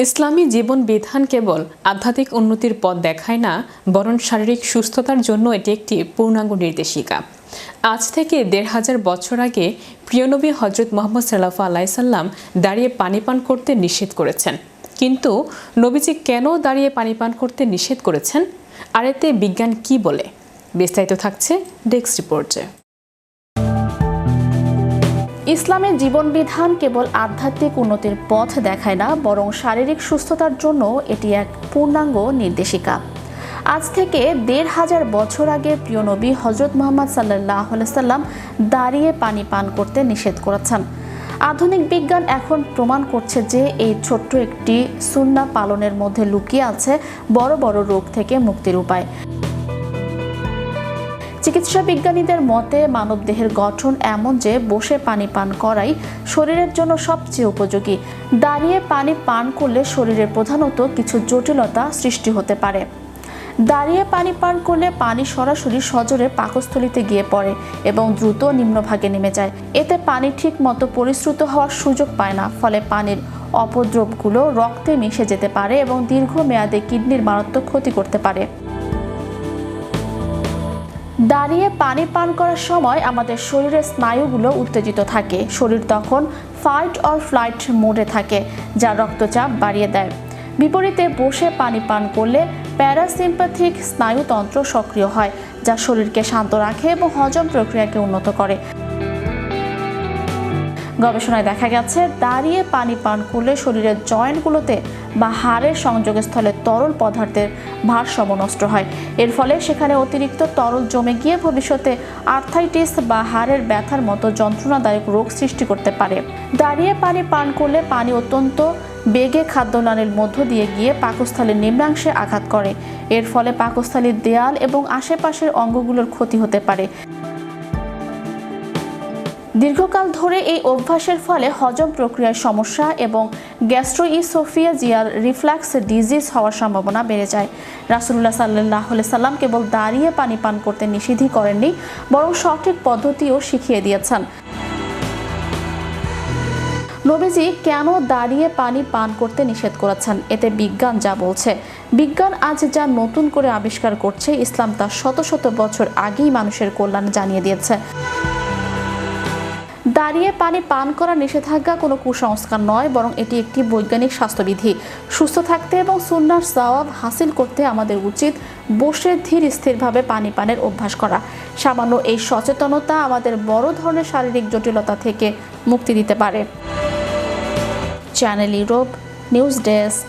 ইসলামী জীবন বিধান কেবল আধ্যাত্মিক উন্নতির পথ দেখায় না, বরং শারীরিক সুস্থতার জন্য এটি একটি পূর্ণাঙ্গ নির্দেশিকা। আজ থেকে ১৫০০ বছর আগে প্রিয়নবী হজরত মুহাম্মদ সাল্লাল্লাহু আলাইহি সাল্লাম দাঁড়িয়ে পানি পান করতে নিষেধ করেছেন। কিন্তু নবীজি কেন দাঁড়িয়ে পানি পান করতে নিষেধ করেছেন, আর এতে বিজ্ঞান কি বলে? বিস্তারিত থাকছে ডেস্ক রিপোর্টে। ইসলামের জীবনবিধান কেবল আধ্যাত্মিক উন্নতির পথ দেখায় না, বরং শারীরিক সুস্থতার জন্য এটি এক পূর্ণাঙ্গ নির্দেশিকা। আজ থেকে ১৫০০ বছর আগে প্রিয় নবী হজরত মুহাম্মদ সাল্লাল্লাহু আলাইহি সাল্লাম দাঁড়িয়ে পানি পান করতে নিষেধ করেছেন। আধুনিক বিজ্ঞান এখন প্রমাণ করছে যে এই ছোট্ট একটি সুন্নাহ পালনের মধ্যে লুকিয়ে আছে বড় বড় রোগ থেকে মুক্তির উপায়। চিকিৎসা বিজ্ঞানীদের মতে মানবদেহের গঠন এমন যে বসে পানি পান করাই শরীরের জন্য সবচেয়ে উপযোগী। দাঁড়িয়ে পানি পান করলে শরীরে প্রধানত কিছু জটিলতা সৃষ্টি হতে পারে। দাঁড়িয়ে পানি পান করলে পানি সরাসরি সজোরে পাকস্থলীতে গিয়ে পড়ে এবং দ্রুত নিম্নভাগে নেমে যায়। এতে পানি ঠিক মতো পরিশ্রুত হওয়ার সুযোগ পায় না, ফলে পানির অপদ্রবগুলো রক্তে মিশে যেতে পারে এবং দীর্ঘমেয়াদে কিডনির মারাত্মক ক্ষতি করতে পারে। দাঁড়িয়ে পানি পান করার সময় আমাদের শরীরের স্নায়ুগুলো উত্তেজিত থাকে। শরীর তখন ফাইট অর ফ্লাইট মোডে থাকে, যা রক্তচাপ বাড়িয়ে দেয়। বিপরীতে বসে পানি পান করলে প্যারাসিম্প্যাথিক স্নায়ুতন্ত্র সক্রিয় হয়, যা শরীরকে শান্ত রাখে এবং হজম প্রক্রিয়াকে উন্নত করে। গবেষণায় দেখা গেছে দাঁড়িয়ে পানি পান করলে শরীরের জয়েন্টগুলোতে বা হাড়ের সংযোগস্থলে তরল পদার্থের ভারসাম্য নষ্ট হয়। এর ফলে সেখানে অতিরিক্ত তরল জমে গিয়ে ভবিষ্যতে আর্থাইটিস বা হাড়ের ব্যথার মতো যন্ত্রণাদায়ক রোগ সৃষ্টি করতে পারে। দাঁড়িয়ে পানি পান করলে পানি অত্যন্ত বেগে খাদ্যনালীর মধ্য দিয়ে গিয়ে পাকস্থলীর নিম্নাংশে আঘাত করে। এর ফলে পাকস্থলীর দেয়াল এবং আশেপাশের অঙ্গগুলোর ক্ষতি হতে পারে। দীর্ঘকাল ধরে এই অভ্যাসের ফলে হজম প্রক্রিয়ার সমস্যা এবং গ্যাস্ট্রোইসোফেজিয়াল রিফ্লাক্স ডিজিজ হওয়ার সম্ভাবনা বেড়ে যায়। রাসূলুল্লাহ সাল্লাল্লাহু আলাইহি সাল্লাম কেবল দাঁড়িয়ে পানি পান করতে নিষেধই করেননি, বরং সঠিক পদ্ধতিও শিখিয়ে দিয়েছেন। নবীজি কেন দাঁড়িয়ে পানি পান করতে নিষেধ করেছেন? এতে বিজ্ঞান যা বলছে। বিজ্ঞান আজ যা নতুন করে আবিষ্কার করছে, ইসলাম তা শত শত বছর আগেই মানুষের কল্যাণ জানিয়ে দিয়েছে। দাঁড়িয়ে পানি পান করা নিষেধাজ্ঞা কোনো কুসংস্কার নয়, বরং এটি একটি বৈজ্ঞানিক স্বাস্থ্যবিধি। সুস্থ থাকতে এবং সুন্নাহর সওয়াব হাসিল করতে আমাদের উচিত বসে ধীর স্থিরভাবে পানি পানের অভ্যাস করা। সামান্য এই সচেতনতা আমাদের বড় ধরনের শারীরিক জটিলতা থেকে মুক্তি দিতে পারে। Channel Europe news desk.